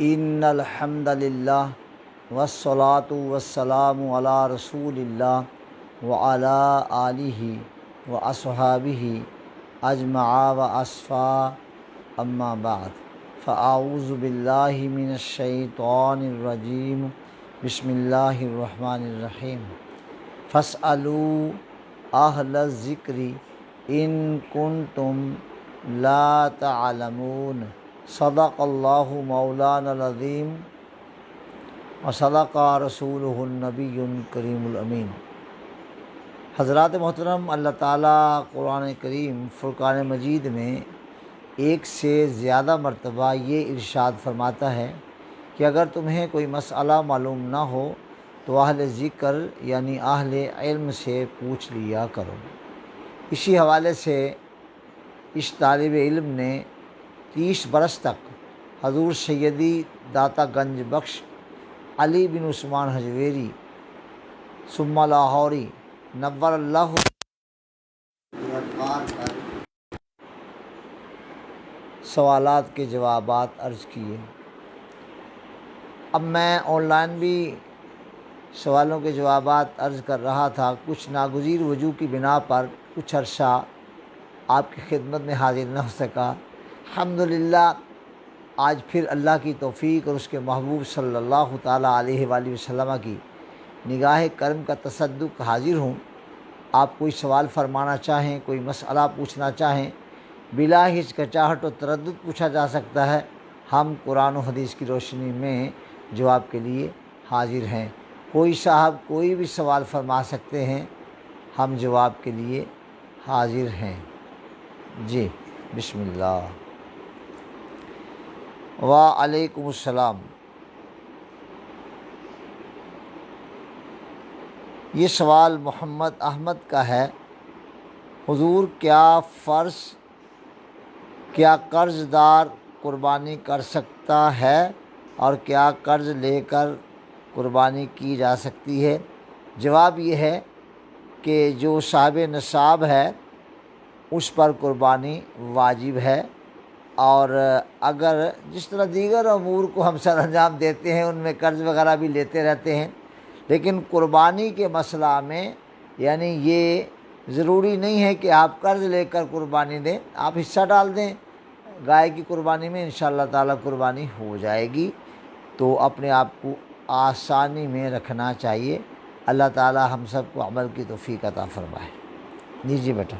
ان الحمد للہ والصلاۃ والسلام علی رسول اللہ وعلی آلہ واصحابہ اجمعین واصفا اما بعد فاعوذ باللہ من الشیطان الرجیم بسم اللہ الرحمن الرحیم فاسألوا اہل الذکر ان کنتم لا تعلمون صدق اللہ مولانا العظیم وصدق رسولہ النبی الکریم الامین۔ حضرات محترم، اللہ تعالیٰ قرآن کریم فرقان مجید میں ایک سے زیادہ مرتبہ یہ ارشاد فرماتا ہے کہ اگر تمہیں کوئی مسئلہ معلوم نہ ہو تو اہل ذکر یعنی اہل علم سے پوچھ لیا کرو۔ اسی حوالے سے اس طالب علم نے 30 برس تک حضور سیدی داتا گنج بخش علی بن عثمان حجویری ثم لاہوری نور اللہ پر سوالات کے جوابات عرض کیے۔ اب میں آن لائن بھی سوالوں کے جوابات عرض کر رہا تھا، کچھ ناگزیر وجوہ کی بنا پر کچھ عرصہ آپ کی خدمت میں حاضر نہ ہو سکا۔ الحمدللہ آج پھر اللہ کی توفیق اور اس کے محبوب صلی اللہ تعالیٰ علیہ وآلہ وسلم کی نگاہ کرم کا تصدق حاضر ہوں۔ آپ کوئی سوال فرمانا چاہیں، کوئی مسئلہ پوچھنا چاہیں، بلا ہچکچاہٹ و تردد پوچھا جا سکتا ہے۔ ہم قرآن و حدیث کی روشنی میں جواب کے لیے حاضر ہیں۔ کوئی صاحب کوئی بھی سوال فرما سکتے ہیں، ہم جواب کے لیے حاضر ہیں۔ جی بسم اللہ۔ وعلیکم السلام۔ یہ سوال محمد احمد کا ہے۔ حضور کیا قرض دار قربانی کر سکتا ہے اور کیا قرض لے کر قربانی کی جا سکتی ہے؟ جواب یہ ہے کہ جو صاحب نصاب ہے اس پر قربانی واجب ہے، اور اگر جس طرح دیگر امور کو ہم سر انجام دیتے ہیں ان میں قرض وغیرہ بھی لیتے رہتے ہیں، لیکن قربانی کے مسئلہ میں یعنی یہ ضروری نہیں ہے کہ آپ قرض لے کر قربانی دیں، آپ حصہ ڈال دیں گائے کی قربانی میں، انشاءاللہ تعالیٰ قربانی ہو جائے گی۔ تو اپنے آپ کو آسانی میں رکھنا چاہیے۔ اللہ تعالیٰ ہم سب کو عمل کی توفیق عطا فرمائے۔ جی بیٹا۔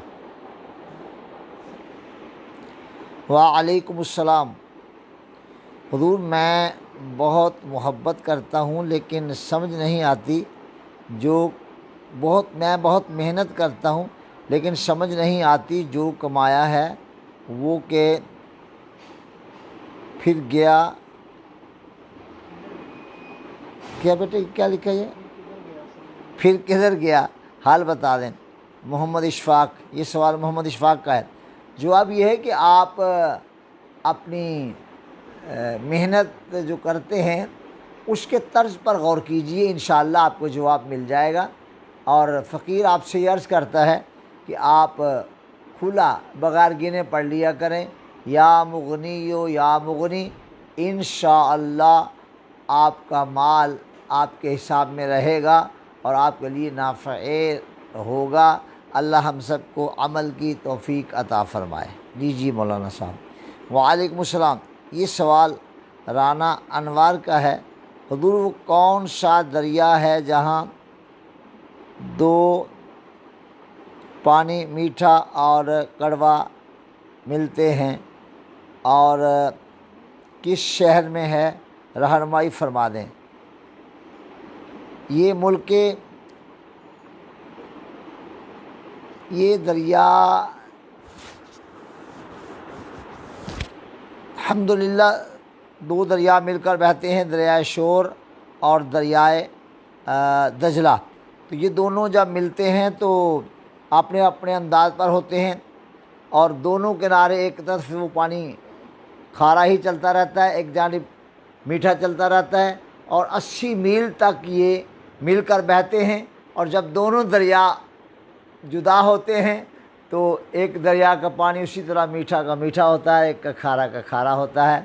وعلیکم السلام۔ حضور میں بہت محبت کرتا ہوں لیکن سمجھ نہیں آتی، میں بہت محنت کرتا ہوں لیکن سمجھ نہیں آتی، جو کمایا ہے وہ کہ پھر گیا۔ کیا بیٹے کیا لکھا ہے؟ پھر کدھر گیا؟ حال بتا دیں۔ محمد اشفاق، یہ سوال محمد اشفاق کا ہے۔ جواب یہ ہے کہ آپ اپنی محنت جو کرتے ہیں اس کے طرز پر غور کیجئے، انشاءاللہ آپ کو جواب مل جائے گا۔ اور فقیر آپ سے یہ عرض کرتا ہے کہ آپ کھلا بغیر گنے پڑھ لیا کریں، یا مغنیو یا مغنی، انشاءاللہ آپ کا مال آپ کے حساب میں رہے گا اور آپ کے لیے نافع ہوگا۔ اللہ ہم سب کو عمل کی توفیق عطا فرمائے۔ جی مولانا صاحب۔ وعلیکم السلام۔ یہ سوال رانا انوار کا ہے۔ حضور وہ کون سا دریا ہے جہاں دو پانی میٹھا اور کڑوا ملتے ہیں اور کس شہر میں ہے؟ رہنمائی فرما دیں۔ یہ دریا الحمدللہ 2 دریا مل کر بہتے ہیں، دریائے شور اور دریائے دجلہ۔ تو یہ دونوں جب ملتے ہیں تو اپنے اپنے انداز پر ہوتے ہیں، اور دونوں کنارے ایک طرف وہ پانی کھارا ہی چلتا رہتا ہے، ایک جانب میٹھا چلتا رہتا ہے، اور 80 میل تک یہ مل کر بہتے ہیں۔ اور جب دونوں دریا جدا ہوتے ہیں تو ایک دریا کا پانی اسی طرح میٹھا کا میٹھا ہوتا ہے، ایک کا کھارا ہوتا ہے۔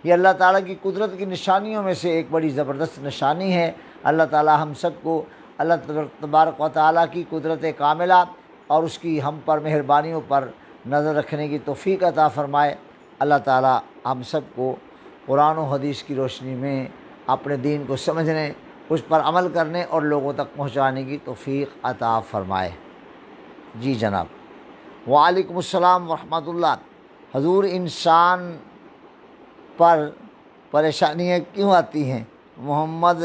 یہ اللہ تعالیٰ کی قدرت کی نشانیوں میں سے ایک بڑی زبردست نشانی ہے۔ اللہ تعالیٰ ہم سب کو اللہ تبارک و تعالیٰ کی قدرت کاملہ اور اس کی ہم پر مہربانیوں پر نظر رکھنے کی توفیق عطا فرمائے۔ اللہ تعالیٰ ہم سب کو قرآن و حدیث کی روشنی میں اپنے دین کو سمجھنے، اس پر عمل کرنے اور لوگوں تک پہنچانے کی توفیق عطا فرمائے۔ جی جناب۔ وعلیکم السلام ورحمۃ اللہ۔ حضور، انسان پر پریشانیاں کیوں آتی ہیں؟ محمد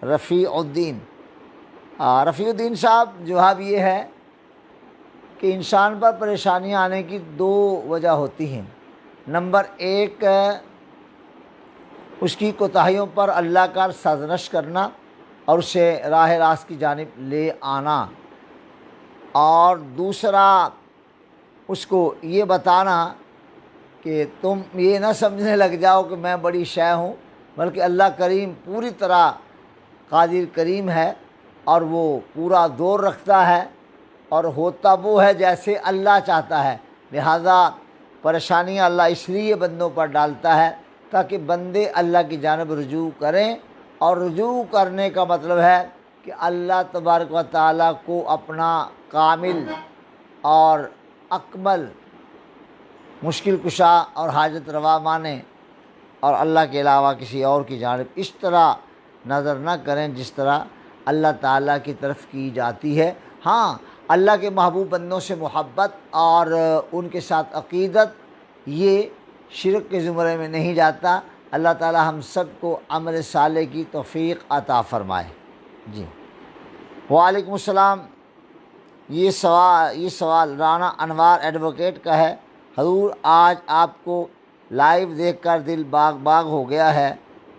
رفیع الدین صاحب، جواب یہ ہے کہ انسان پر پریشانیاں آنے کی دو وجہ ہوتی ہیں۔ نمبر ایک، اس کی کوتاہیوں پر اللہ کا سرزنش کرنا اور اسے راہ راست کی جانب لے آنا، اور دوسرا اس کو یہ بتانا کہ تم یہ نہ سمجھنے لگ جاؤ کہ میں بڑی شے ہوں، بلکہ اللہ کریم پوری طرح قادر کریم ہے اور وہ پورا دور رکھتا ہے اور ہوتا وہ ہے جیسے اللہ چاہتا ہے۔ لہذا پریشانیاں اللہ اس لیے بندوں پر ڈالتا ہے تاکہ بندے اللہ کی جانب رجوع کریں، اور رجوع کرنے کا مطلب ہے کہ اللہ تبارک و تعالیٰ کو اپنا کامل اور اکمل مشکل کشا اور حاجت روا مانیں، اور اللہ کے علاوہ کسی اور کی جانب اس طرح نظر نہ کریں جس طرح اللہ تعالیٰ کی طرف کی جاتی ہے۔ ہاں، اللہ کے محبوب بندوں سے محبت اور ان کے ساتھ عقیدت یہ شرک کے زمرے میں نہیں جاتا۔ اللہ تعالیٰ ہم سب کو عمل صالح کی توفیق عطا فرمائے۔ جی۔ وعلیکم السلام۔ یہ سوال رانا انوار ایڈوکیٹ کا ہے۔ حضور، آج آپ کو لائیو دیکھ کر دل باغ ہو گیا ہے،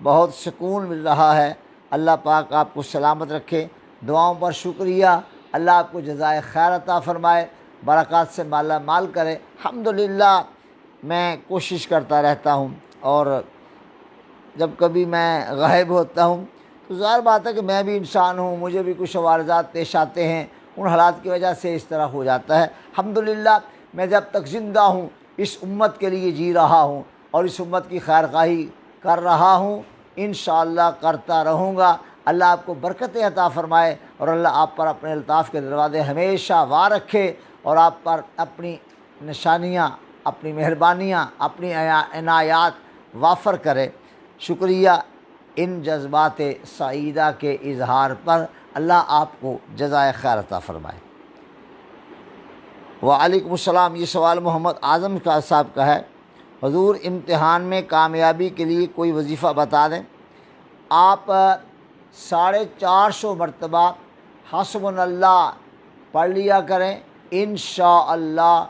بہت سکون مل رہا ہے۔ اللہ پاک آپ کو سلامت رکھے، دعاؤں پر شکریہ۔ اللہ آپ کو جزائے خیر عطا فرمائے، برکات سے مالا مال کرے۔ الحمدللہ میں کوشش کرتا رہتا ہوں، اور جب کبھی میں غائب ہوتا ہوں تو ظاہر بات ہے کہ میں بھی انسان ہوں، مجھے بھی کچھ عوارضات پیش آتے ہیں، ان حالات کی وجہ سے اس طرح ہو جاتا ہے۔ الحمدللہ میں جب تک زندہ ہوں اس امت کے لیے جی رہا ہوں اور اس امت کی خیرخواہی کر رہا ہوں، انشاءاللہ کرتا رہوں گا۔ اللہ آپ کو برکتیں عطا فرمائے، اور اللہ آپ پر اپنے الطاف کے دروازے ہمیشہ وا رکھے، اور آپ پر اپنی نشانیاں، اپنی مہربانیاں، اپنی عنایات وافر کرے۔ شکریہ ان جذبات سعیدہ کے اظہار پر، اللہ آپ کو جزائے خیر عطا فرمائے۔ وعلیکم السلام۔ یہ سوال محمد اعظم صاحب کا ہے۔ حضور، امتحان میں کامیابی کے لیے کوئی وظیفہ بتا دیں۔ آپ 450 مرتبہ حسبنا اللہ پڑھ لیا کریں، انشاءاللہ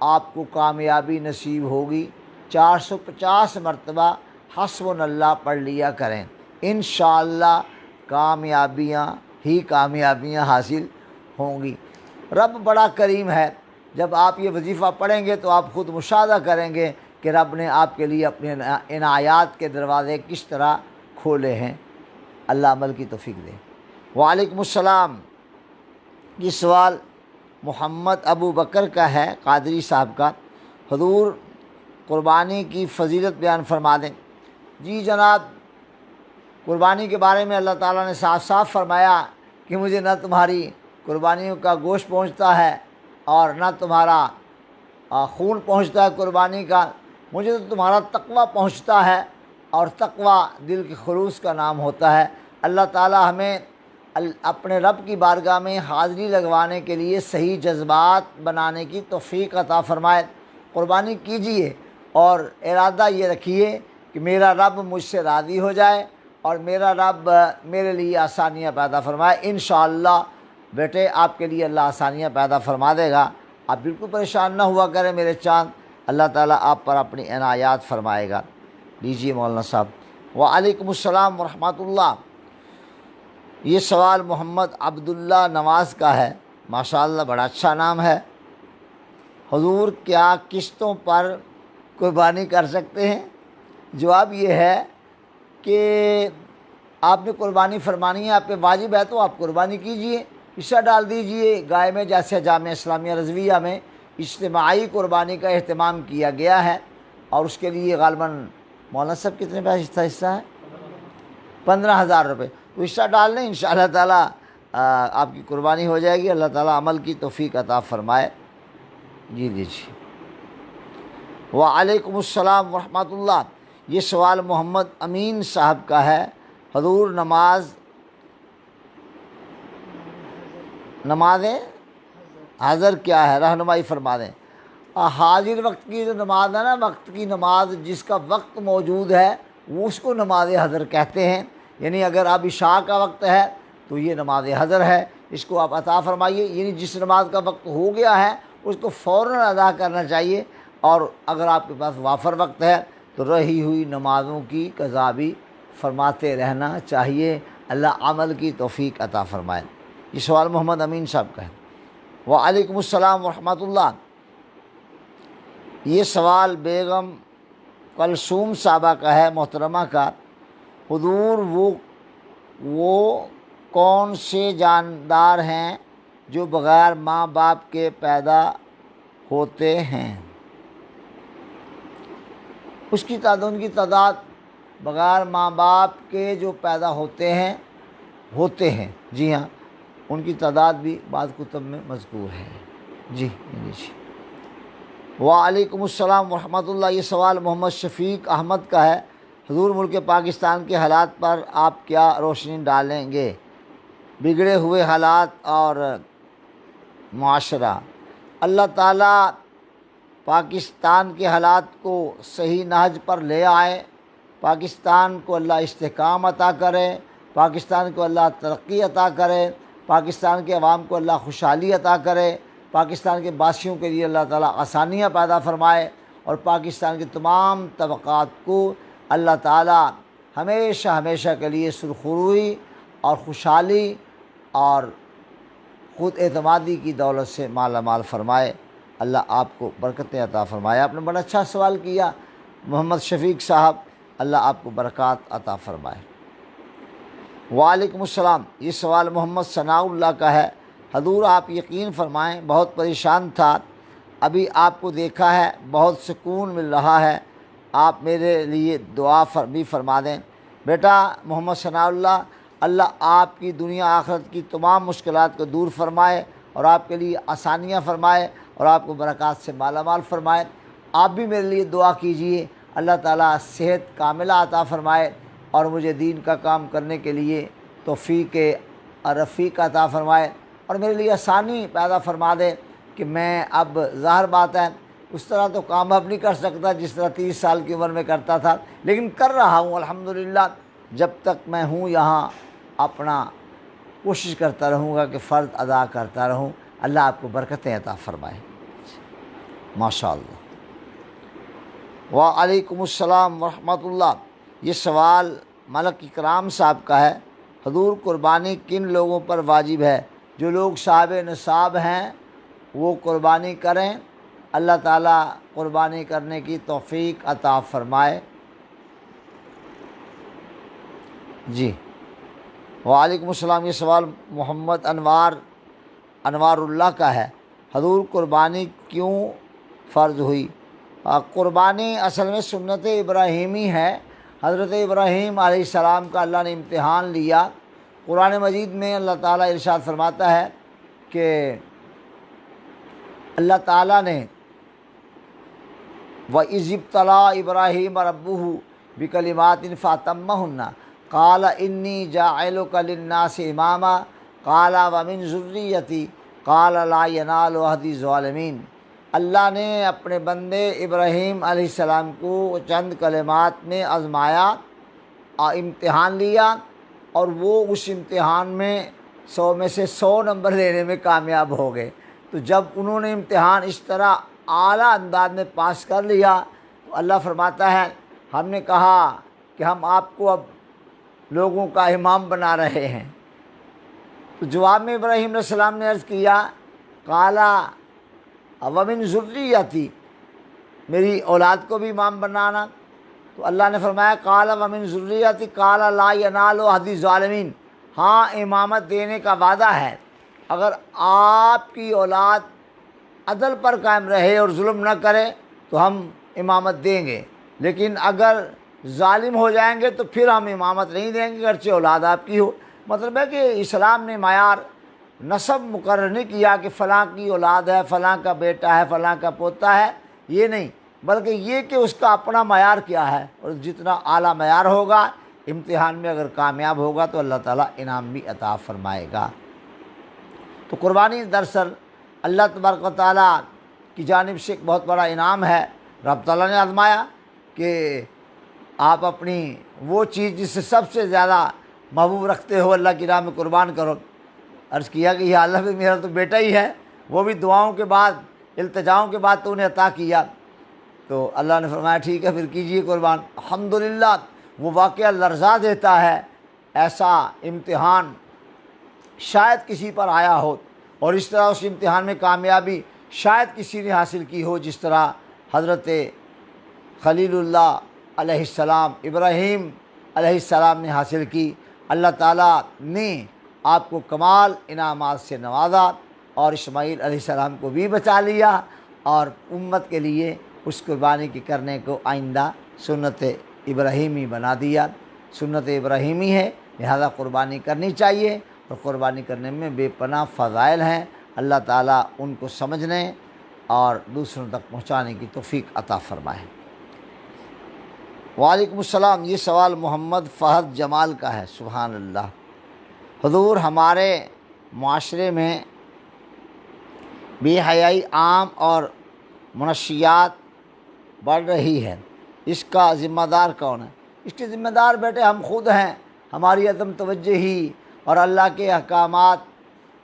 آپ کو کامیابی نصیب ہوگی۔ 450 مرتبہ حسبنا اللہ پڑھ لیا کریں، انشاءاللہ کامیابیاں ہی کامیابیاں حاصل ہوں گی۔ رب بڑا کریم ہے، جب آپ یہ وظیفہ پڑھیں گے تو آپ خود مشاہدہ کریں گے کہ رب نے آپ کے لیے اپنے عنایات کے دروازے کس طرح کھولے ہیں۔ اللہ عمل کی توفیق دے۔ وعلیکم السلام۔ یہ سوال محمد ابو بکر کا ہے، قادری صاحب کا۔ حضور، قربانی کی فضیلت بیان فرما دیں۔ جی جناب، قربانی کے بارے میں اللہ تعالیٰ نے صاف صاف فرمایا کہ مجھے نہ تمہاری قربانیوں کا گوشت پہنچتا ہے اور نہ تمہارا خون پہنچتا ہے قربانی کا، مجھے تو تمہارا تقویٰ پہنچتا ہے، اور تقویٰ دل کے خلوص کا نام ہوتا ہے۔ اللہ تعالیٰ ہمیں اپنے رب کی بارگاہ میں حاضری لگوانے کے لیے صحیح جذبات بنانے کی توفیق عطا فرمائے۔ قربانی کیجئے اور ارادہ یہ رکھیے کہ میرا رب مجھ سے راضی ہو جائے اور میرا رب میرے لیے آسانیاں پیدا فرمائے۔ انشاءاللہ بیٹے آپ کے لیے اللہ آسانیاں پیدا فرما دے گا، آپ بالکل پریشان نہ ہوا کریں میرے چاند، اللہ تعالیٰ آپ پر اپنی عنایات فرمائے گا۔ لیجیے مولانا صاحب۔ وعلیکم السلام ورحمۃ اللہ۔ یہ سوال محمد عبداللہ نواز کا ہے، ماشاءاللہ بڑا اچھا نام ہے۔ حضور، کیا قسطوں پر قربانی کر سکتے ہیں؟ جواب یہ ہے کہ آپ نے قربانی فرمانی ہے، آپ پہ واجب ہے تو آپ قربانی کیجئے، حصہ ڈال دیجئے گائے میں، جیسے جامعہ اسلامیہ رضویہ میں اجتماعی قربانی کا اہتمام کیا گیا ہے، اور اس کے لیے غالباً مولانا صاحب کتنے پیسے حصہ ہے؟ 15,000 روپے. تو حصہ ڈال لیں، انشاءاللہ تعالیٰ آپ کی قربانی ہو جائے گی. اللہ تعالیٰ عمل کی توفیق عطا فرمائے. جی لیجیے. وعلیکم السلام ورحمۃ اللہ. یہ سوال محمد امین صاحب کا ہے. حضور نماز حاضر کیا ہے؟ رہنمائی فرما دیں. حاضر وقت کی جو نماز ہے نا، وقت کی نماز جس کا وقت موجود ہے وہ اس کو نماز حاضر کہتے ہیں. یعنی اگر اب عشاء کا وقت ہے تو یہ نماز حاضر ہے، اس کو آپ عطا فرمائیے. یعنی جس نماز کا وقت ہو گیا ہے اس کو فوراً ادا کرنا چاہیے. اور اگر آپ کے پاس وافر وقت ہے تو رہی ہوئی نمازوں کی قضا بھی فرماتے رہنا چاہیے. اللہ عمل کی توفیق عطا فرمائے. یہ سوال محمد امین صاحب کا ہے. وعلیکم السلام ورحمۃ اللہ. یہ سوال بیگم کلثوم صاحبہ کا ہے، محترمہ کا. حضور وہ کون سے جاندار ہیں جو بغیر ماں باپ کے پیدا ہوتے ہیں؟ ان کی تعداد بغیر ماں باپ کے جو پیدا ہوتے ہیں. جی ہاں، ان کی تعداد بھی بعض کتب میں مذکور ہے. جی. وعلیکم السلام ورحمۃ اللہ. یہ سوال محمد شفیق احمد کا ہے. حضور ملک پاکستان کے حالات پر آپ کیا روشنی ڈالیں گے؟ بگڑے ہوئے حالات اور معاشرہ. اللہ تعالیٰ پاکستان کے حالات کو صحیح نہج پر لے آئے. پاکستان کو اللہ استحکام عطا کرے. پاکستان کو اللہ ترقی عطا کرے. پاکستان کے عوام کو اللہ خوشحالی عطا کرے. پاکستان کے باسیوں کے لیے اللہ تعالیٰ آسانیاں پیدا فرمائے. اور پاکستان کے تمام طبقات کو اللہ تعالیٰ ہمیشہ کے لیے سرخروئی اور خوشحالی اور خود اعتمادی کی دولت سے مالا مال فرمائے. اللہ آپ کو برکتیں عطا فرمائے. آپ نے بڑا اچھا سوال کیا محمد شفیق صاحب. اللہ آپ کو برکات عطا فرمائے. وعلیکم السلام. یہ سوال محمد ثناء اللہ کا ہے. حضور آپ یقین فرمائیں، بہت پریشان تھا، ابھی آپ کو دیکھا ہے، بہت سکون مل رہا ہے. آپ میرے لیے دعا بھی فرما دیں. بیٹا محمد ثناء اللہ، اللہ آپ کی دنیا آخرت کی تمام مشکلات کو دور فرمائے اور آپ کے لیے آسانیاں فرمائے اور آپ کو برکات سے مالا مال فرمائے. آپ بھی میرے لیے دعا کیجئے، اللہ تعالیٰ صحت کاملہ عطا فرمائے اور مجھے دین کا کام کرنے کے لیے توفیق رفیق عطا فرمائے اور میرے لیے آسانی پیدا فرما دے کہ میں اب ظاہر بات ہے اس طرح تو کام اب نہیں کر سکتا جس طرح 30 سال کی عمر میں کرتا تھا، لیکن کر رہا ہوں الحمدللہ. جب تک میں ہوں یہاں اپنا کوشش کرتا رہوں گا کہ فرض ادا کرتا رہوں. اللہ آپ کو برکتیں عطا فرمائے. ماشاء اللہ. وعلیکم السلام ورحمۃ اللہ. یہ سوال ملک اکرام صاحب کا ہے. حضور قربانی کن لوگوں پر واجب ہے؟ جو لوگ صاحب نصاب ہیں وہ قربانی کریں. اللہ تعالیٰ قربانی کرنے کی توفیق عطا فرمائے. جی. وعلیکم السلام. یہ سوال محمد انوار اللہ کا ہے. حضور قربانی کیوں فرض ہوئی؟ قربانی اصل میں سنت ابراہیمی ہے. حضرت ابراہیم علیہ السلام کا اللہ نے امتحان لیا. قرآن مجید میں اللہ تعالیٰ ارشاد فرماتا ہے کہ اللہ تعالیٰ نے وَإِذِ ابْتَلَىٰ إِبْرَاهِيمَ رَبُّهُ بِكَلِمَاتٍ فَأَتَمَّهُنَّ قَالَ إِنِّي جَاعِلُكَ لِلنَّاسِ إِمَامًا قَالَ وَمِن ذُرِّيَّتِي قَالَ لَا يَنَالُ عَهْدِي الظَّالِمِينَ. اللہ نے اپنے بندے ابراہیم علیہ السلام کو چند کلمات میں آزمایا اور امتحان لیا اور وہ اس امتحان میں 100 میں سے 100 نمبر لینے میں کامیاب ہو گئے. تو جب انہوں نے امتحان اس طرح اعلیٰ انداز میں پاس کر لیا تو اللہ فرماتا ہے ہم نے کہا کہ ہم آپ کو اب لوگوں کا امام بنا رہے ہیں. تو جواب میں ابراہیم علیہ السلام نے عرض کیا قال ومن ذریتی، میری اولاد کو بھی امام بنانا. تو اللہ نے فرمایا قال ومن ذریتی قال لا ینال عہد الظالمین. ہاں امامت دینے کا وعدہ ہے اگر آپ کی اولاد عدل پر قائم رہے اور ظلم نہ کرے تو ہم امامت دیں گے، لیکن اگر ظالم ہو جائیں گے تو پھر ہم امامت نہیں دیں گے گرچہ اولاد آپ کی ہو۔ مطلب ہے کہ اسلام نے معیار نسب مقرر نہیں کیا کہ فلاں کی اولاد ہے، فلاں کا بیٹا ہے، فلاں کا پوتا ہے، یہ نہیں، بلکہ یہ کہ اس کا اپنا معیار کیا ہے، اور جتنا اعلیٰ معیار ہوگا امتحان میں اگر کامیاب ہوگا تو اللہ تعالیٰ انعام بھی عطا فرمائے گا۔ تو قربانی دراصل اللہ تبارک و تعالیٰ کی جانب سے ایک بہت بڑا انعام ہے۔ رب تعالیٰ نے آزمایا کہ آپ اپنی وہ چیز جس سے سب سے زیادہ محبوب رکھتے ہو اللہ کی راہ میں قربان کرو۔ عرض کیا کہ یا اللہ بھی میرا تو بیٹا ہی ہے، وہ بھی دعاؤں کے بعد، التجاؤں کے بعد تو انہیں عطا کیا۔ تو اللہ نے فرمایا ٹھیک ہے پھر کیجئے قربان۔ الحمدللہ وہ واقعہ لرزا دیتا ہے، ایسا امتحان شاید کسی پر آیا ہو، اور اس طرح اس امتحان میں کامیابی شاید کسی نے حاصل کی ہو، جس طرح حضرت خلیل اللہ علیہ السلام، ابراہیم علیہ السلام نے حاصل کی۔ اللہ تعالیٰ نے آپ کو کمال انعامات سے نوازا، اور اسماعیل علیہ السلام کو بھی بچا لیا، اور امت کے لیے اس قربانی کی کرنے کو آئندہ سنت ابراہیمی بنا دیا۔ سنت ابراہیمی ہے، لہذا قربانی کرنی چاہیے، اور قربانی کرنے میں بے پناہ فضائل ہیں۔ اللہ تعالیٰ ان کو سمجھنے اور دوسروں تک پہنچانے کی توفیق عطا فرمائے۔ وعلیکم السلام۔ یہ سوال محمد فہد جمال کا ہے۔ سبحان اللہ۔ حضور، ہمارے معاشرے میں بے حیائی عام اور منشیات بڑھ رہی ہے، اس کا ذمہ دار کون ہے؟ اس کے ذمہ دار بیٹے ہم خود ہیں، ہماری عدم توجہی اور اللہ کے احکامات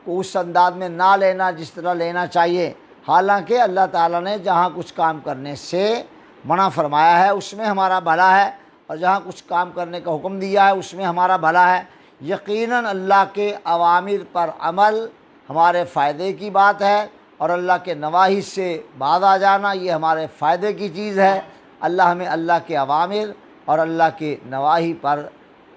کو اس انداز میں نہ لینا جس طرح لینا چاہیے۔ حالانکہ اللہ تعالیٰ نے جہاں کچھ کام کرنے سے منع فرمایا ہے اس میں ہمارا بھلا ہے، اور جہاں کچھ کام کرنے کا حکم دیا ہے اس میں ہمارا بھلا ہے۔ یقیناً اللہ کے اوامر پر عمل ہمارے فائدے کی بات ہے، اور اللہ کے نواہی سے باز آ جانا یہ ہمارے فائدے کی چیز ہے۔ اللہ ہمیں اللہ کے اوامر اور اللہ کے نواہی پر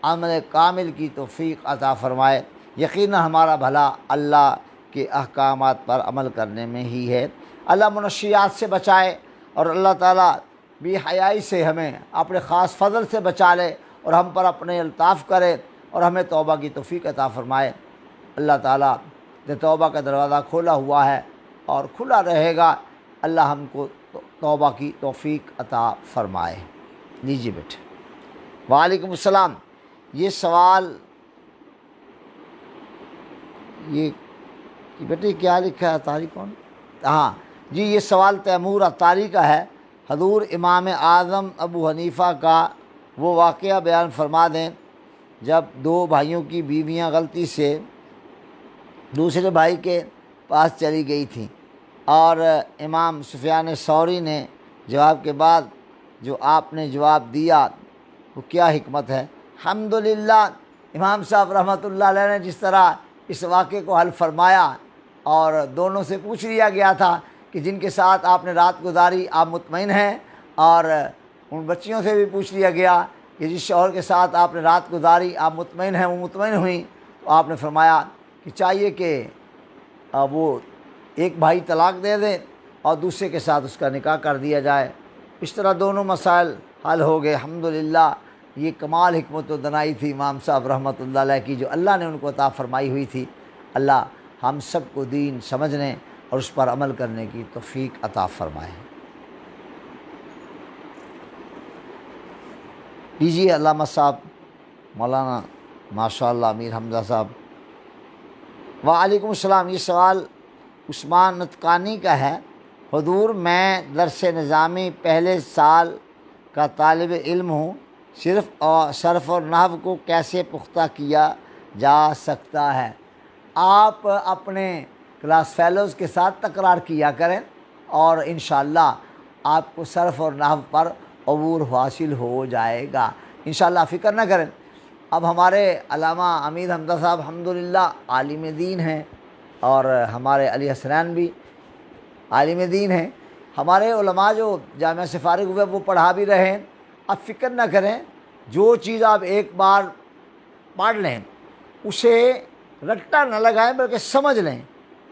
عمل کامل کی توفیق عطا فرمائے۔ یقیناً ہمارا بھلا اللہ کے احکامات پر عمل کرنے میں ہی ہے۔ اللہ منشیات سے بچائے، اور اللہ تعالیٰ بے حیائی سے ہمیں اپنے خاص فضل سے بچا لے، اور ہم پر اپنے الطاف کرے، اور ہمیں توبہ کی توفیق عطا فرمائے۔ اللہ تعالیٰ نے توبہ کا دروازہ کھولا ہوا ہے اور کھلا رہے گا۔ اللہ ہم کو توبہ کی توفیق عطا فرمائے۔ لیجیے بیٹے۔ وعلیکم السلام۔ یہ سوال، یہ بیٹے کیا لکھا ہے؟ اطاری کون؟ ہاں جی، یہ سوال تیمور اطاری کا ہے۔ حضور، امام اعظم ابو حنیفہ کا وہ واقعہ بیان فرما دیں جب دو بھائیوں کی بیویاں غلطی سے دوسرے بھائی کے پاس چلی گئی تھیں، اور امام سفیان ثوری نے جواب کے بعد جو آپ نے جواب دیا وہ کیا حکمت ہے؟ الحمدللہ امام صاحب رحمۃ اللہ علیہ نے جس طرح اس واقعے کو حل فرمایا، اور دونوں سے پوچھ لیا گیا تھا کہ جن کے ساتھ آپ نے رات گزاری آپ مطمئن ہیں، اور ان بچیوں سے بھی پوچھ لیا گیا کہ جس شوہر کے ساتھ آپ نے رات گزاری آپ مطمئن ہیں، وہ مطمئن ہوئیں، تو آپ نے فرمایا کہ چاہیے کہ وہ ایک بھائی طلاق دے دیں اور دوسرے کے ساتھ اس کا نکاح کر دیا جائے۔ اس طرح دونوں مسائل حل ہو گئے۔ الحمدللہ یہ کمال حکمت و دنائی تھی امام صاحب رحمۃ اللہ علیہ کی، جو اللہ نے ان کو عطا فرمائی ہوئی تھی۔ اللہ ہم سب کو دین سمجھنے اور اس پر عمل کرنے کی توفیق عطا فرمائے۔ لیجیے علامہ صاحب مولانا ماشاء اللہ امیر حمزہ صاحب۔ وعلیکم السلام۔ یہ سوال عثمان نطقانی کا ہے۔ حضور، میں درس نظامی پہلے سال کا طالب علم ہوں، صرف اور نحو کو کیسے پختہ کیا جا سکتا ہے؟ آپ اپنے کلاس فیلوز کے ساتھ تکرار کیا کریں، اور انشاءاللہ آپ کو صرف اور نحو پر عبور حاصل ہو جائے گا۔ انشاءاللہ فکر نہ کریں۔ اب ہمارے علامہ امیر حمزہ صاحب الحمدللہ عالم دین ہیں، اور ہمارے علی حسنین بھی عالم دین ہیں۔ ہمارے علماء جو جامعہ سے فارغ ہوئے وہ پڑھا بھی رہے ہیں۔ اب فکر نہ کریں، جو چیز آپ ایک بار پڑھ لیں اسے رٹا نہ لگائیں بلکہ سمجھ لیں،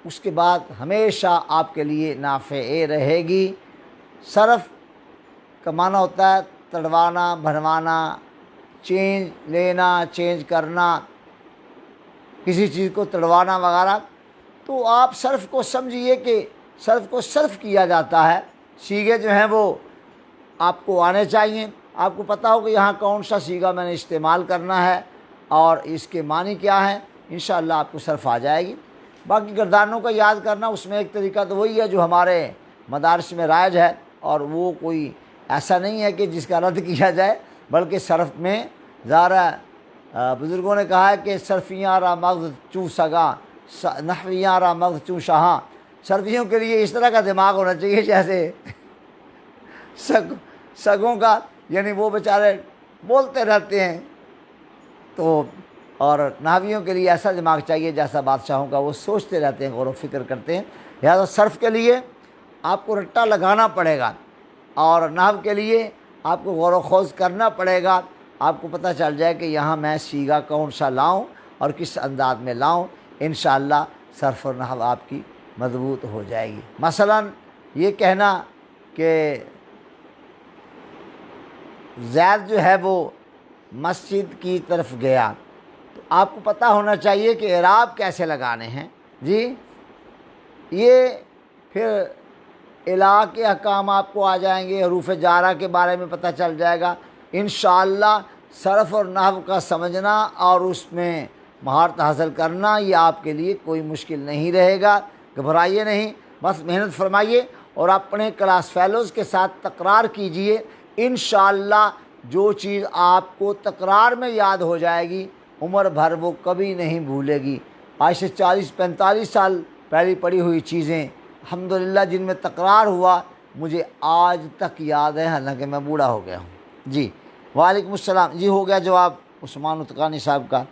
اس کے بعد ہمیشہ آپ کے لیے نافع رہے گی۔ صرف کا معنی ہوتا ہے تڑوانا بھروانا، چینج لینا چینج کرنا، کسی چیز کو تڑوانا وغیرہ، تو آپ صرف کو سمجھیے کہ صرف کو صرف کیا جاتا ہے۔ سیغے جو ہیں وہ آپ کو آنے چاہیے، آپ کو پتہ ہو کہ یہاں کون سا سیغہ میں نے استعمال کرنا ہے اور اس کے معنی کیا ہے، انشاءاللہ آپ کو صرف آ جائے گی۔ باقی گردانوں کا یاد کرنا، اس میں ایک طریقہ تو وہی ہے جو ہمارے مدارس میں رائج ہے، اور وہ کوئی ایسا نہیں ہے کہ جس کا رد کیا جائے، بلکہ صرف میں ظاہر بزرگوں نے کہا ہے کہ صرفیاں را مغز چوں سگا، نحویاں را مغز چوں شاہاں۔ صرفیوں کے لیے اس طرح کا دماغ ہونا چاہیے جیسے سگوں کا، یعنی وہ بیچارے بولتے رہتے ہیں، تو اور نحویوں کے لیے ایسا دماغ چاہیے جیسا بادشاہوں کا، وہ سوچتے رہتے ہیں، غور و فکر کرتے ہیں۔ لہٰذا صرف کے لیے آپ کو رٹا لگانا پڑے گا، اور نحو کے لیے آپ کو غور و خوض کرنا پڑے گا۔ آپ کو پتہ چل جائے کہ یہاں میں سیغہ کون سا لاؤں اور کس انداز میں لاؤں، انشاءاللہ صرف اور نحو آپ کی مضبوط ہو جائے گی۔ مثلا یہ کہنا کہ زید جو ہے وہ مسجد کی طرف گیا، تو آپ کو پتہ ہونا چاہیے کہ اعراب کیسے لگانے ہیں جی۔ یہ پھر الہ کے احکام آپ کو آ جائیں گے، حروف جارہ کے بارے میں پتہ چل جائے گا انشاءاللہ۔ صرف اور نحو کا سمجھنا اور اس میں مہارت حاصل کرنا، یہ آپ کے لیے کوئی مشکل نہیں رہے گا۔ گھبرائیے نہیں، بس محنت فرمائیے اور اپنے کلاس فیلوز کے ساتھ تکرار کیجئے۔ انشاءاللہ جو چیز آپ کو تکرار میں یاد ہو جائے گی، عمر بھر وہ کبھی نہیں بھولے گی۔ آج سے 40-45 سال پہلی پڑھی ہوئی چیزیں الحمدللہ جن میں تکرار ہوا، مجھے آج تک یاد ہے، حالانکہ میں بوڑھا ہو گیا ہوں جی۔ وعلیکم السلام جی، ہو گیا جواب عثمان اتقانی صاحب کا۔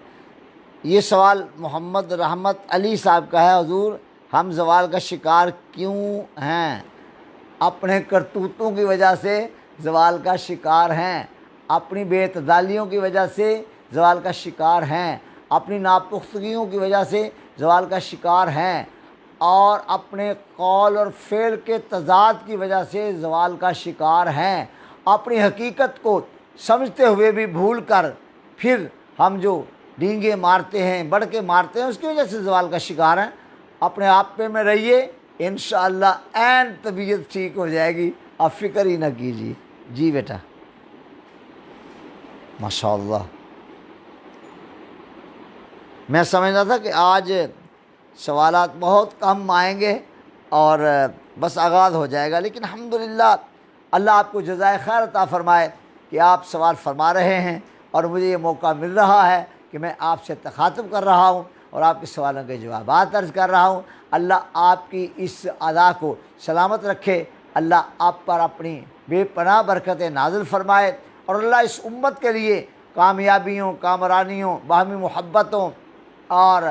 یہ سوال محمد رحمت علی صاحب کا ہے، حضور ہم زوال کا شکار کیوں ہیں؟ اپنے کرتوتوں کی وجہ سے زوال کا شکار ہیں، اپنی بے اعتدالیوں کی وجہ سے زوال کا شکار ہیں، اپنی ناپختگیوں کی وجہ سے زوال کا شکار ہیں، اور اپنے قول اور فعل کے تضاد کی وجہ سے زوال کا شکار ہیں۔ اپنی حقیقت کو سمجھتے ہوئے بھی بھول کر پھر ہم جو ڈینگے مارتے ہیں، بڑھ کے مارتے ہیں، اس کی وجہ سے زوال کا شکار ہیں۔ اپنے آپ پہ میں رہیے، انشاءاللہ عین طبیعت ٹھیک ہو جائے گی، آپ فکر ہی نہ کیجیے جی بیٹا۔ ماشاءاللہ، میں سمجھتا تھا کہ آج سوالات بہت کم آئیں گے اور بس آغاز ہو جائے گا، لیکن الحمدللہ اللہ آپ کو جزائے خیر عطا فرمائے کہ آپ سوال فرما رہے ہیں اور مجھے یہ موقع مل رہا ہے کہ میں آپ سے تخاطب کر رہا ہوں اور آپ کے سوالوں کے جوابات عرض کر رہا ہوں۔ اللہ آپ کی اس ادا کو سلامت رکھے، اللہ آپ پر اپنی بے پناہ برکتیں نازل فرمائے، اور اللہ اس امت کے لیے کامیابیوں، کامرانیوں، باہمی محبتوں اور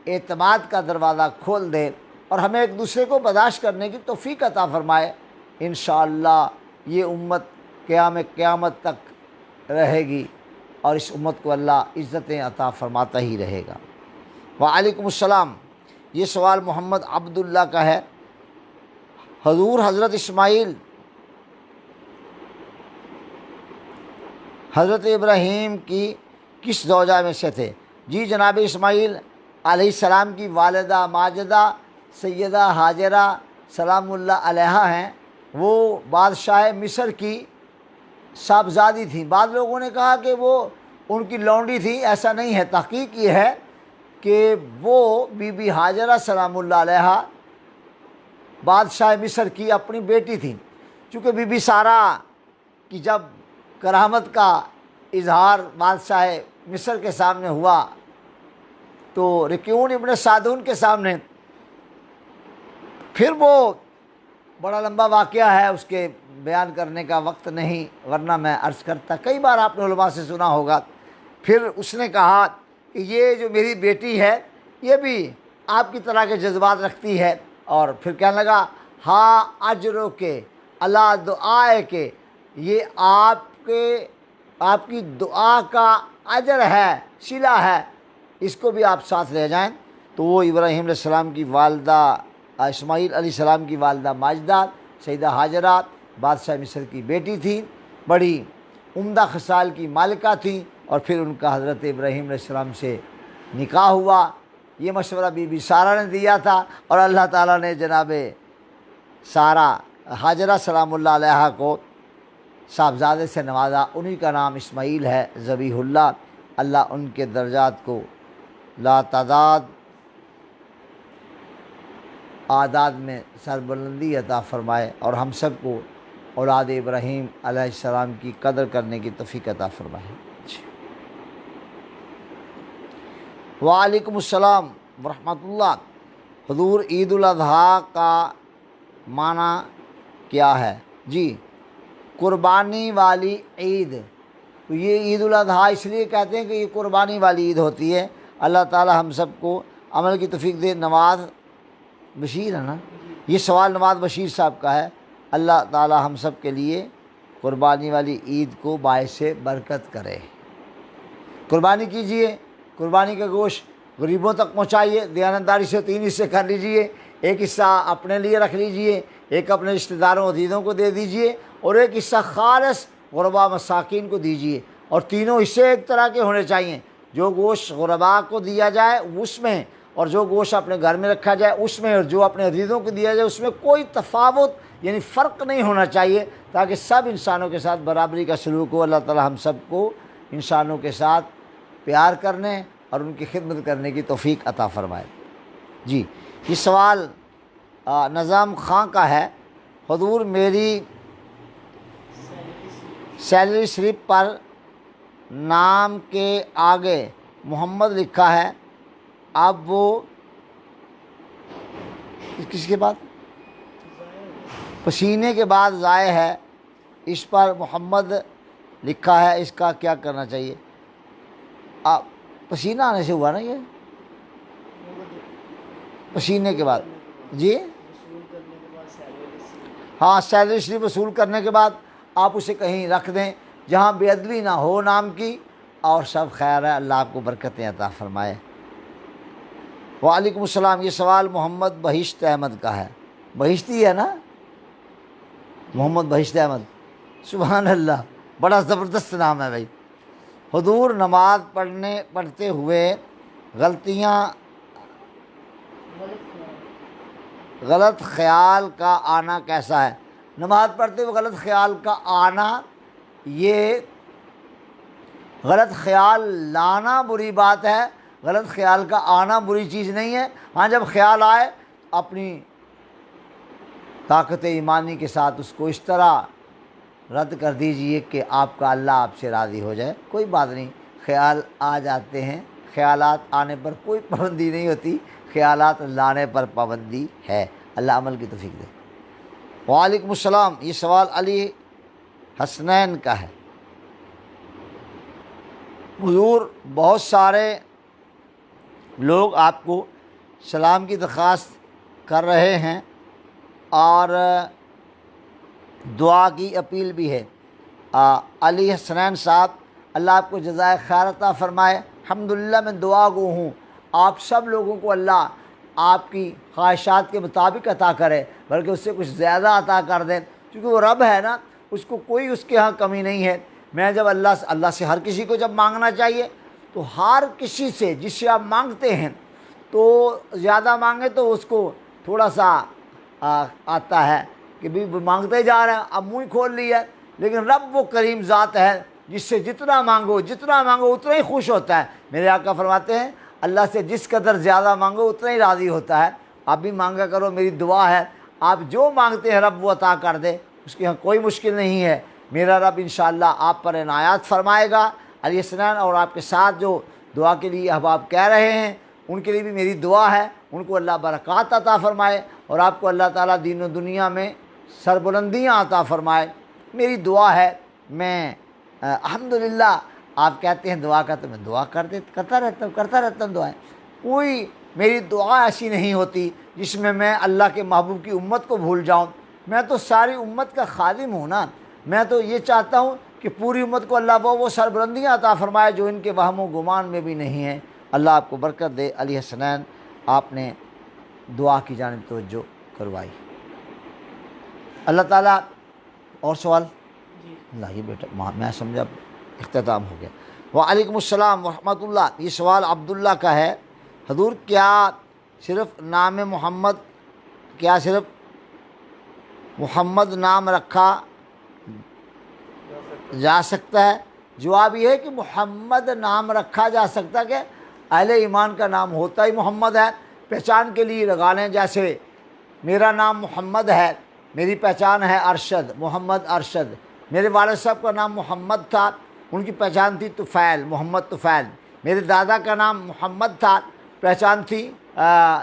اعتماد کا دروازہ کھول دے، اور ہمیں ایک دوسرے کو برداشت کرنے کی توفیق عطا فرمائے۔ انشاءاللہ یہ امت قیامت تک رہے گی اور اس امت کو اللہ عزتیں عطا فرماتا ہی رہے گا۔ وعلیکم السلام، یہ سوال محمد عبداللہ کا ہے، حضور حضرت اسماعیل حضرت ابراہیم کی کس زوجہ میں سے تھے؟ جی جناب اسماعیل علیہ السلام کی والدہ ماجدہ سیدہ ہاجرہ سلام اللہ علیہا ہیں، وہ بادشاہ مصر کی صاحبزادی تھیں۔ بعض لوگوں نے کہا کہ وہ ان کی لونڈی تھی، ایسا نہیں ہے، تحقیق یہ ہے کہ وہ بی بی ہاجرہ سلام اللہ علیہا بادشاہ مصر کی اپنی بیٹی تھیں۔ چونکہ بی بی سارہ کی جب کرامت کا اظہار بادشاہ مصر کے سامنے ہوا تو رکیون ابن سعدون کے سامنے، پھر وہ بڑا لمبا واقعہ ہے، اس کے بیان کرنے کا وقت نہیں، ورنہ میں عرض کرتا، کئی بار آپ نے علماء سے سنا ہوگا۔ پھر اس نے کہا کہ یہ جو میری بیٹی ہے یہ بھی آپ کی طرح کے جذبات رکھتی ہے، اور پھر کہنے لگا ہاں اجرو کے اللہ دعائے کے، یہ آپ کی دعا کا اجر ہے، صلہ ہے، اس کو بھی آپ ساتھ لے جائیں۔ تو وہ ابراہیم علیہ السلام کی والدہ، اسماعیل علیہ السلام کی والدہ ماجدہ سیدہ ہاجرہ بادشاہ مصر کی بیٹی تھی، بڑی عمدہ خصال کی مالکہ تھیں، اور پھر ان کا حضرت ابراہیم علیہ السلام سے نکاح ہوا۔ یہ مشورہ بی بی سارہ نے دیا تھا، اور اللہ تعالیٰ نے جناب سارہ ہاجرہ سلام اللہ علیہا کو صاحبزادے سے نوازا۔ انہی کا نام اسماعیل ہے ذبیح اللہ۔ اللہ ان کے درجات کو لا تعداد اعداد میں سربلندی عطا فرمائے، اور ہم سب کو اولاد ابراہیم علیہ السلام کی قدر کرنے کی توفیق عطا فرمائے۔ وعلیکم السلام ورحمۃ اللہ۔ حضور عید الاضحیٰ کا معنی کیا ہے؟ جی، قربانی والی عید۔ تو یہ عید الاضحیٰ اس لیے کہتے ہیں کہ یہ قربانی والی عید ہوتی ہے۔ اللہ تعالی ہم سب کو عمل کی توفیق دے۔ نواز بشیر ہے نا، یہ سوال نواز بشیر صاحب کا ہے۔ اللہ تعالی ہم سب کے لیے قربانی والی عید کو باعث برکت کرے۔ قربانی کیجئے، قربانی کا گوشت غریبوں تک پہنچائیے، دیانتداری سے 3 حصے کر لیجئے۔ ایک حصہ اپنے لیے رکھ لیجئے، ایک اپنے رشتہ داروں عزیزوں کو دے دیجئے، اور ایک حصہ خالص غرباء مساکین کو دیجئے۔ اور تینوں حصے ایک طرح کے ہونے چاہیے۔ جو گوشت غرباء کو دیا جائے اس میں، اور جو گوشت اپنے گھر میں رکھا جائے اس میں، اور جو اپنے عزیزوں کو دیا جائے اس میں کوئی تفاوت یعنی فرق نہیں ہونا چاہیے، تاکہ سب انسانوں کے ساتھ برابری کا سلوک ہو۔ اللہ تعالی ہم سب کو انسانوں کے ساتھ پیار کرنے اور ان کی خدمت کرنے کی توفیق عطا فرمائے۔ جی، یہ سوال نظام خان کا ہے۔ حضور میری سیلری سلپ پر نام کے آگے محمد لکھا ہے، اب وہ کس کے بعد پسینے کے بعد ضائع ہے، اس پر محمد لکھا ہے، اس کا کیا کرنا چاہیے؟ پسینہ آنے سے ہوا نا یہ؟ پسینے کے بعد، جی ہاں، سیلری سلپ وصول کرنے کے بعد آپ اسے کہیں رکھ دیں جہاں بے ادبی نہ ہو نام کی، اور سب خیر ہے۔ اللہ آپ کو برکتیں عطا فرمائے۔ وعلیکم السلام۔ یہ سوال محمد بہشت احمد کا ہے۔ بہشتی ہے نا، محمد بہشت احمد، سبحان اللہ، بڑا زبردست نام ہے بھائی۔ حضور نماز پڑھتے ہوئے غلط خیال کا آنا کیسا ہے؟ نماز پڑھتے ہوئے غلط خیال کا آنا، یہ غلط خیال لانا بری بات ہے، غلط خیال کا آنا بری چیز نہیں ہے۔ ہاں، جب خیال آئے اپنی طاقت ایمانی کے ساتھ اس کو اس طرح رد کر دیجئے کہ آپ کا اللہ آپ سے راضی ہو جائے۔ کوئی بات نہیں، خیال آ جاتے ہیں، خیالات آنے پر کوئی پابندی نہیں ہوتی، خیالات لانے پر پابندی ہے۔ اللہ عمل کی توفیق دے۔ وعلیکم السلام۔ یہ سوال علی حسنین کا ہے۔ حضور بہت سارے لوگ آپ کو سلام کی درخواست کر رہے ہیں اور دعا کی اپیل بھی ہے۔ علی حسنین صاحب، اللہ آپ کو جزائے خیر عطا فرمائے۔ الحمدللہ میں دعا گو ہوں، آپ سب لوگوں کو اللہ آپ کی خواہشات کے مطابق عطا کرے، بلکہ اس سے کچھ زیادہ عطا کر دیں، کیونکہ وہ رب ہے نا، اس کو کوئی اس کے ہاں کمی نہیں ہے۔ میں جب اللہ سے ہر کسی کو جب مانگنا چاہیے، تو ہر کسی سے جس سے آپ مانگتے ہیں تو زیادہ مانگے تو اس کو تھوڑا سا آتا ہے کہ بھی مانگتے جا رہے ہیں، اب منہ ہی کھول لیا ہے۔ لیکن رب وہ کریم ذات ہے جس سے جتنا مانگو اتنا ہی خوش ہوتا ہے۔ میرے آقا فرماتے ہیں اللہ سے جس قدر زیادہ مانگو اتنا ہی راضی ہوتا ہے۔ آپ بھی مانگا کرو، میری دعا ہے آپ جو مانگتے ہیں رب وہ عطا کر دے، اس کے یہاں کوئی مشکل نہیں ہے۔ میرا رب انشاءاللہ آپ پر عنایات فرمائے گا۔ علی حسنین اور آپ کے ساتھ جو دعا کے لیے احباب کہہ رہے ہیں ان کے لیے بھی میری دعا ہے، ان کو اللہ برکات عطا فرمائے اور آپ کو اللہ تعالیٰ دین و دنیا میں سربلندیاں عطا فرمائے۔ میری دعا ہے، میں الحمدللہ آپ کہتے ہیں دعا کا تو میں دعا کرتا رہتا ہوں دعائیں۔ کوئی میری دعا ایسی نہیں ہوتی جس میں اللہ کے محبوب کی امت کو بھول جاؤں۔ میں تو ساری امت کا خادم ہوں نا، میں تو یہ چاہتا ہوں کہ پوری امت کو اللہ وہ سربلندیاں عطا فرمائے جو ان کے وہم و گمان میں بھی نہیں ہیں۔ اللہ آپ کو برکت دے۔ علی حسنین، آپ نے دعا کی جانب توجہ کروائی۔ اللہ تعالیٰ، اور سوال؟ اللہ یہ بیٹا میں سمجھا اختتام ہو گیا۔ وعلیکم السلام ورحمۃ اللہ۔ یہ سوال عبداللہ کا ہے، حضور کیا صرف نام محمد، کیا صرف محمد نام رکھا جا سکتا ہے؟ جواب یہ ہے کہ محمد نام رکھا جا سکتا ہے کہ اہل ایمان کا نام ہوتا ہی محمد ہے، پہچان کے لیے لگا لیں۔ جیسے میرا نام محمد ہے، میری پہچان ہے ارشد، محمد ارشد۔ میرے والد صاحب کا نام محمد تھا، ان کی پہچان تھی طفیل، محمد طفیل۔ میرے دادا کا نام محمد تھا، پہچان تھی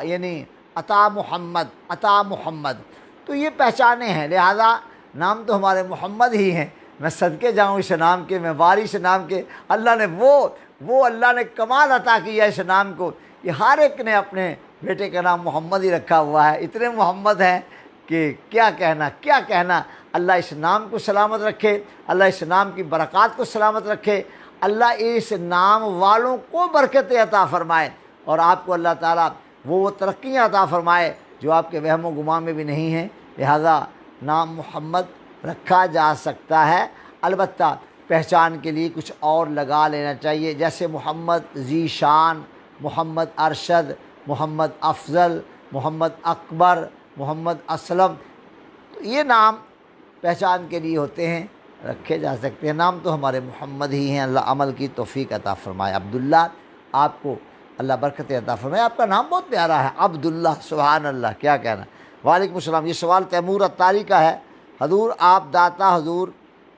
یعنی عطا محمد، عطا محمد۔ تو یہ پہچانیں ہیں، لہذا نام تو ہمارے محمد ہی ہیں۔ میں صدقے جاؤں اس نام کے، میں وارث نام کے۔ اللہ نے وہ اللہ نے کمال عطا کیا اس نام کو، یہ ہر ایک نے اپنے بیٹے کا نام محمد ہی رکھا ہوا ہے۔ اتنے محمد ہیں کہ کیا کہنا۔ اللہ اس نام کو سلامت رکھے، اللہ اس نام کی برکات کو سلامت رکھے، اللہ اس نام والوں کو برکت عطا فرمائے، اور آپ کو اللہ تعالیٰ وہ ترقیاں عطا فرمائے جو آپ کے وہم و گمان میں بھی نہیں ہیں۔ لہذا نام محمد رکھا جا سکتا ہے، البتہ پہچان کے لیے کچھ اور لگا لینا چاہیے، جیسے محمد ذی شان، محمد ارشد، محمد افضل، محمد اکبر، محمد اسلم۔ تو یہ نام پہچان کے لیے ہوتے ہیں، رکھے جا سکتے ہیں۔ نام تو ہمارے محمد ہی ہیں، اللہ عمل کی توفیق عطا فرمائے۔ عبداللہ، آپ کو اللہ برکت عطا فرمائے، آپ کا نام بہت پیارا ہے، عبداللہ، سبحان اللہ، کیا کہنا۔ وعلیکم السلام۔ یہ سوال تیمور اتاری کا ہے، حضور آپ داتا حضور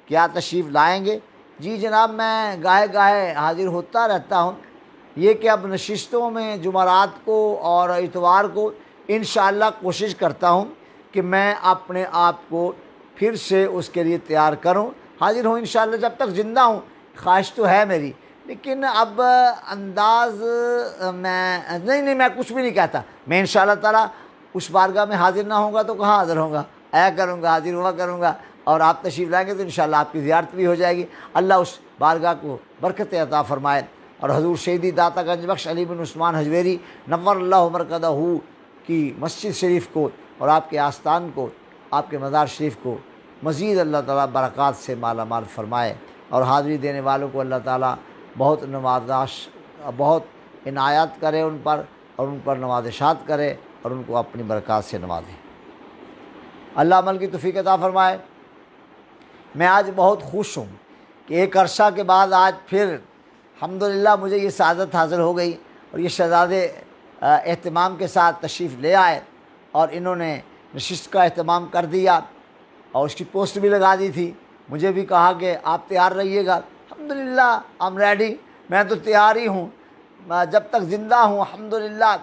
کیا تشریف لائیں گے؟ جی جناب، میں گاہے گاہے حاضر ہوتا رہتا ہوں، یہ کہ اب نشستوں میں جمعرات کو اور اتوار کو انشاءاللہ کوشش کرتا ہوں کہ میں اپنے آپ کو پھر سے اس کے لیے تیار کروں، حاضر ہوں انشاءاللہ جب تک زندہ ہوں۔ خواہش تو ہے میری، لیکن اب انداز میں کچھ بھی نہیں کہتا۔ میں انشاءاللہ تعالیٰ اس بارگاہ میں حاضر نہ ہوں گا تو کہاں حاضر ہوں گا، آیا کروں گا، حاضر ہوا کروں گا، اور آپ تشریف لائیں گے تو انشاءاللہ آپ کی زیارت بھی ہو جائے گی۔ اللہ اس بارگاہ کو برکت عطا فرمائے، اور حضور شہیدی داتا گنج بخش علی بن عثمان حجویری نور اللہ مرکزہ کی مسجد شریف کو اور آپ کے آستان کو، آپ کے مزار شریف کو مزید اللہ تعالیٰ برکات سے مالا مال فرمائے، اور حاضری دینے والوں کو اللہ تعالیٰ بہت بہت عنایات کرے ان پر، اور ان پر نوازشات کرے، اور ان کو اپنی برکات سے نوازے۔ اللہ عمل کی توفیق عطا فرمائے۔ میں آج بہت خوش ہوں کہ ایک عرصہ کے بعد آج پھر الحمدللہ مجھے یہ سعادت حاصل ہو گئی، اور یہ شہزادے اہتمام کے ساتھ تشریف لے آئے، اور انہوں نے نشست کا اہتمام کر دیا، اور اس کی پوسٹ بھی لگا دی تھی۔ مجھے بھی کہا کہ آپ تیار رہیے گا۔ الحمدللہ I'm ready، میں تو تیار ہی ہوں، جب تک زندہ ہوں الحمدللہ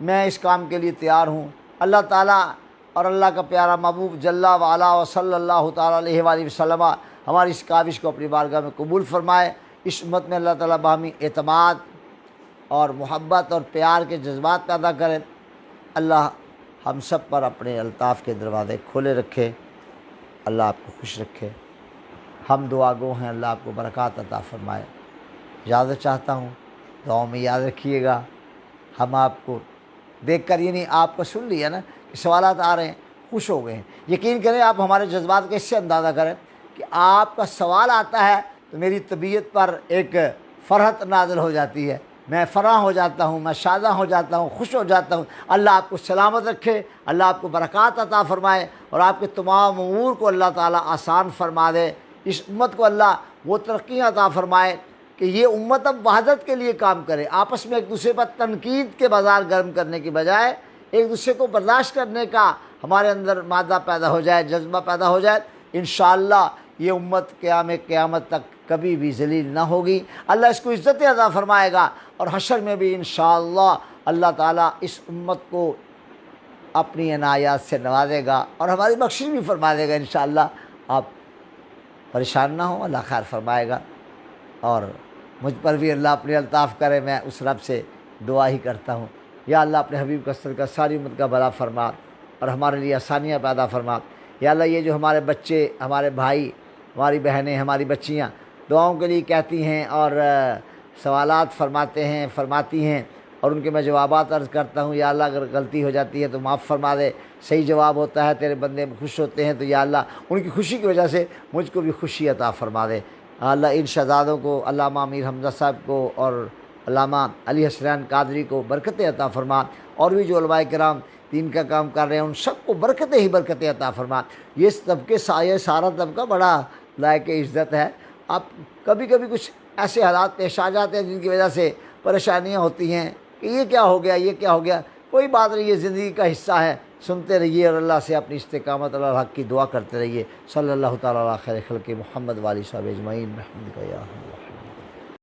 میں اس کام کے لیے تیار ہوں۔ اللہ تعالیٰ اور اللہ کا پیارا محبوب جل وعلا و صلی اللہ تعالیٰ علیہ وآلہ وسلم ہماری اس کاوش کو اپنی بارگاہ میں قبول فرمائے۔ اس امت میں اللہ تعالیٰ باہمی اعتماد اور محبت اور پیار کے جذبات پیدا کرے۔ اللہ ہم سب پر اپنے الطاف کے دروازے کھولے رکھے، اللہ آپ کو خوش رکھے۔ ہم دعا گو ہیں، اللہ آپ کو برکات عطا فرمائے۔ اجازت چاہتا ہوں، دعاؤں میں یاد رکھیے گا۔ ہم آپ کو دیکھ کر یہ نہیں، آپ کو سن لیا نا کہ سوالات آ رہے ہیں، خوش ہو گئے ہیں۔ یقین کریں، آپ ہمارے جذبات کا اس سے اندازہ کریں کہ آپ کا سوال آتا ہے تو میری طبیعت پر ایک فرحت نازل ہو جاتی ہے، میں فرح ہو جاتا ہوں، میں شادہ ہو جاتا ہوں، خوش ہو جاتا ہوں۔ اللہ آپ کو سلامت رکھے، اللہ آپ کو برکات عطا فرمائے، اور آپ کے تمام امور کو اللہ تعالیٰ آسان فرما دے۔ اس امت کو اللہ وہ ترقیاں عطا فرمائے کہ یہ امت اب وحدت کے لیے کام کرے، آپس میں ایک دوسرے پر تنقید کے بازار گرم کرنے کی بجائے ایک دوسرے کو برداشت کرنے کا ہمارے اندر مادہ پیدا ہو جائے، جذبہ پیدا ہو جائے۔ انشاءاللہ یہ امت قیامت تک کبھی بھی ذلیل نہ ہوگی۔ اللہ اس کو عزت عطا فرمائے گا، اور حشر میں بھی انشاءاللہ اللہ تعالیٰ اس امت کو اپنی عنایات سے نوازے گا، اور ہماری بخشش بھی فرما دے گا انشاءاللہ۔ آپ پریشان نہ ہوں، اللہ خیر فرمائے گا، اور مجھ پر بھی اللہ اپنے الطاف کرے۔ میں اس رب سے دعا ہی کرتا ہوں، یا اللہ اپنے حبیب کا صدقہ ساری امت کا بھلا فرما، اور ہمارے لیے آسانیاں پیدا فرما۔ یا اللہ یہ جو ہمارے بچے، ہمارے بھائی، ہماری بہنیں، ہماری بچیاں دعاؤں کے لیے کہتی ہیں اور سوالات فرماتی ہیں، اور ان کے میں جوابات عرض کرتا ہوں، یا اللہ اگر غلطی ہو جاتی ہے تو معاف فرما دے، صحیح جواب ہوتا ہے تیرے بندے خوش ہوتے ہیں تو یا اللہ ان کی خوشی کی وجہ سے مجھ کو بھی خوشی عطا فرما دے۔ اللہ ان شہزادوں کو، علامہ امیر حمزہ صاحب کو اور علامہ علی حسنین قادری کو برکتیں عطا فرما، اور بھی جو علماء کرام دین کا کام کر رہے ہیں ان سب کو برکتیں ہی برکتیں عطا فرما۔ یہ طبقے یہ سارا طبقہ بڑا لائق عزت ہے۔ اب کبھی کبھی کچھ ایسے حالات پیش آ جاتے ہیں جن کی وجہ سے پریشانیاں ہوتی ہیں کہ یہ کیا ہو گیا، یہ کیا ہو گیا، کوئی بات نہیں، یہ زندگی کا حصہ ہے، سنتے رہیے اور اللہ سے اپنی استقامت اللہ حق کی دعا کرتے رہیے۔ صلی اللہ تعالیٰ علیہ خیر خلق محمد والی صاحب اجمعین رحمتک یا